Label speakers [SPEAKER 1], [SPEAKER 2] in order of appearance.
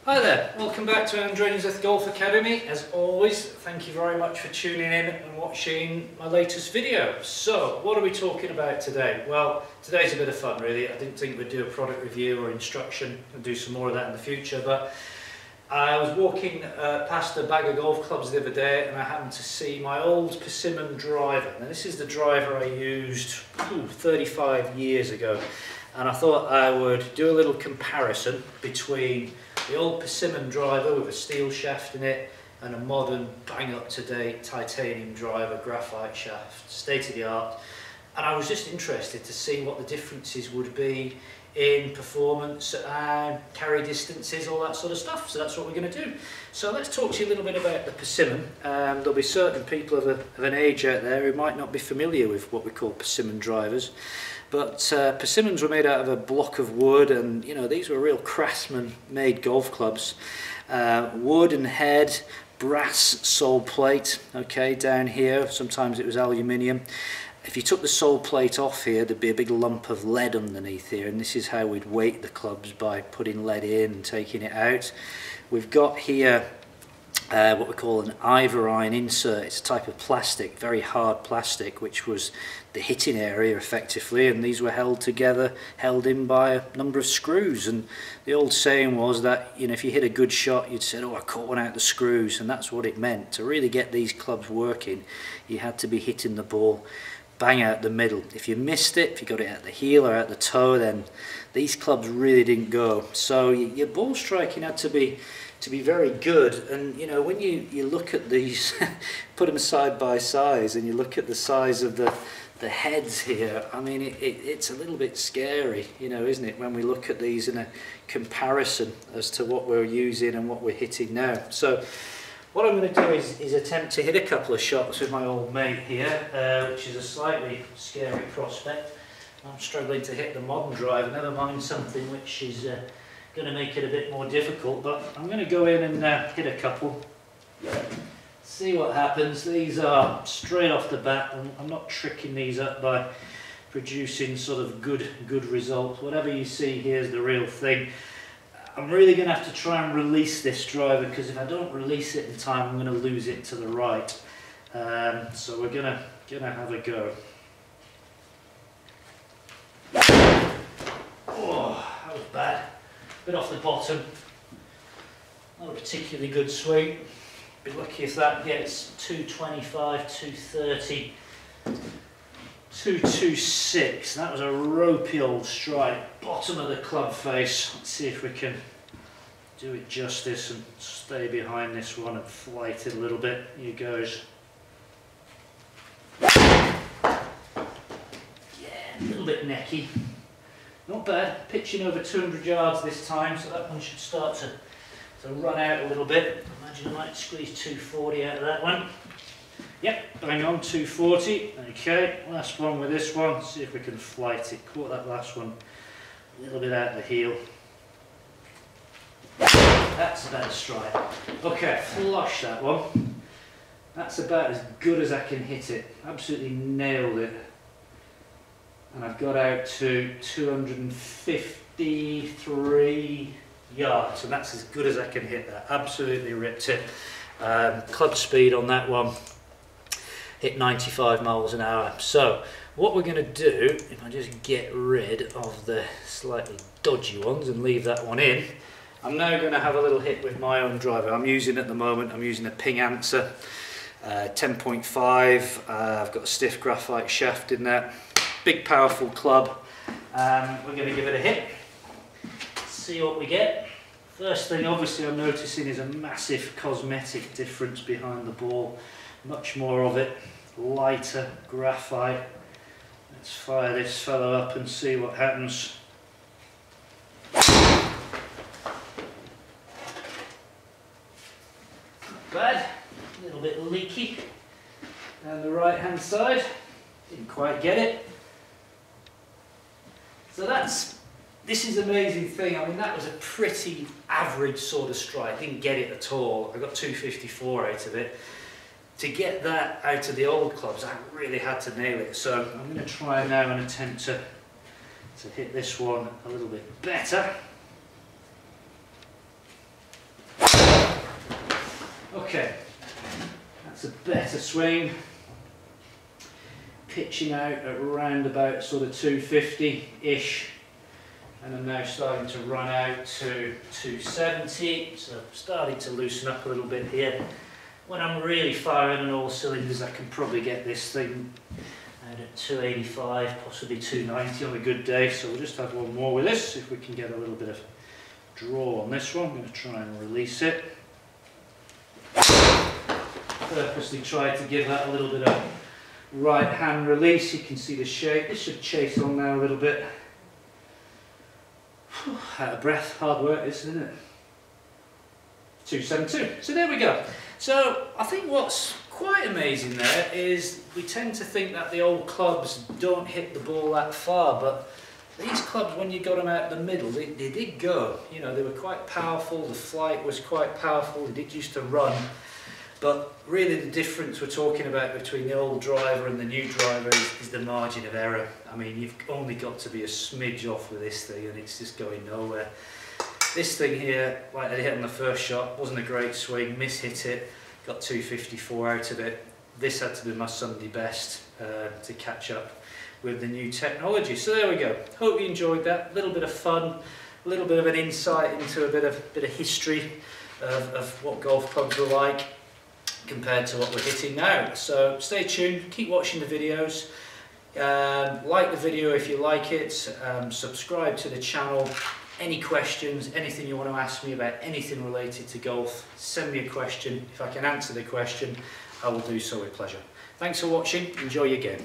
[SPEAKER 1] Hi there, welcome back to Ainsworth Golf Academy. As always, thank you very much for tuning in and watching my latest video. So, what are we talking about today? Well, today's a bit of fun really. I didn't think we'd do a product review or instruction. I'll do some more of that in the future, but I was walking past a bag of golf clubs the other day and I happened to see my old persimmon driver. Now this is the driver I used 35 years ago, and I thought I would do a little comparison between the old persimmon driver with a steel shaft in it and a modern bang up to date titanium driver, graphite shaft, state of the art. And I was just interested to see what the differences would be in performance, carry distances, all that sort of stuff. So that's what we're going to do. So let's talk to you a little bit about the persimmon. There'll be certain people of an age out there who might not be familiar with what we call persimmon drivers. But persimmons were made out of a block of wood, and you know, these were real craftsman made golf clubs. Wood and head, brass sole plate, okay, down here. Sometimes it was aluminium. If you took the sole plate off here, there'd be a big lump of lead underneath here, and this is how we'd weight the clubs, by putting lead in and taking it out. We've got here what we call an ivorine insert. It's a type of plastic, very hard plastic, which was the hitting area effectively, and these were held together, held in by a number of screws. And the old saying was that, you know, if you hit a good shot, you'd say, oh, I caught one out the screws, and that's what it meant. To really get these clubs working, you had to be hitting the ball bang out the middle. If you missed it, if you got it at the heel or at the toe, then these clubs really didn't go. So your ball striking had to be very good. And you know, when you look at these, put them side by side, and you look at the size of the heads here, I mean, it's a little bit scary, you know, isn't it, when we look at these in a comparison as to what we're using and what we're hitting now. So what I'm going to do is attempt to hit a couple of shots with my old mate here, which is a slightly scary prospect. I'm struggling to hit the modern driver, never mind something which is going to make it a bit more difficult, but I'm going to go in and hit a couple, see what happens. These are straight off the bat, and I'm not tricking these up by producing sort of good results. Whatever you see here is the real thing. I'm really going to have to try and release this driver, because if I don't release it in time, I'm going to lose it to the right. So we're going to have a go. Oh, that was bad. Bit off the bottom. Not a particularly good swing. Be lucky if that gets 225, 230, 226. That was a ropey old strike. Bottom of the club face. Let's see if we can do it justice and stay behind this one and flight it a little bit. Here goes. Yeah, a little bit necky. Not bad. Pitching over 200 yards this time, so that one should start to run out a little bit. I imagine I might squeeze 240 out of that one. Yep, bang on, 240. Okay, last one with this one. See if we can flight it. Caught that last one a little bit out the heel. That's about a strike. Okay, flush that one. That's about as good as I can hit it. Absolutely nailed it. And I've got out to 253 yards, and that's as good as I can hit that. Absolutely ripped it. Club speed on that one hit 95 miles an hour. So what we're going to do, if I just get rid of the slightly dodgy ones and leave that one in, I'm now going to have a little hit with my own driver. I'm using at the moment, I'm using a Ping Answer 10.5. I've got a stiff graphite shaft in there. Big powerful club. We're going to give it a hit, see what we get. First thing obviously I'm noticing is a massive cosmetic difference behind the ball. Much more of it, lighter graphite. Let's fire this fellow up and see what happens. Not bad, a little bit leaky down the right hand side. Didn't quite get it. So this is an amazing thing. I mean, that was a pretty average sort of strike. Didn't get it at all. I got 254 out of it. To get that out of the old clubs, I really had to nail it. So I'm going to try now and attempt to hit this one a little bit better. Okay, that's a better swing. Pitching out at around about sort of 250-ish. And I'm now starting to run out to 270, so I'm starting to loosen up a little bit here. When I'm really firing on all cylinders, I can probably get this thing out at 285, possibly 290 on a good day. So we'll just have one more with this, see if we can get a little bit of draw on this one. I'm going to try and release it. Purposely try to give that a little bit of right hand release. You can see the shape. This should chase on now a little bit. Out of breath, hard work, isn't it? 272. So there we go. So I think what's quite amazing there is we tend to think that the old clubs don't hit the ball that far, but these clubs, when you got them out in the middle, they did go. You know, they were quite powerful, the flight was quite powerful, they did used to run. But really the difference we're talking about between the old driver and the new driver is the margin of error. I mean, you've only got to be a smidge off with this thing and it's just going nowhere. This thing here, like I hit on the first shot, wasn't a great swing, mishit it, got 254 out of it. This had to be my Sunday best to catch up with the new technology. So there we go. Hope you enjoyed that. A little bit of fun, a little bit of an insight into a bit of history of what golf clubs were like compared to what we're hitting now. So stay tuned, keep watching the videos, like the video if you like it, subscribe to the channel. Any questions, anything you want to ask me about anything related to golf, send me a question. If I can answer the question, I will do so with pleasure. Thanks for watching, enjoy your game.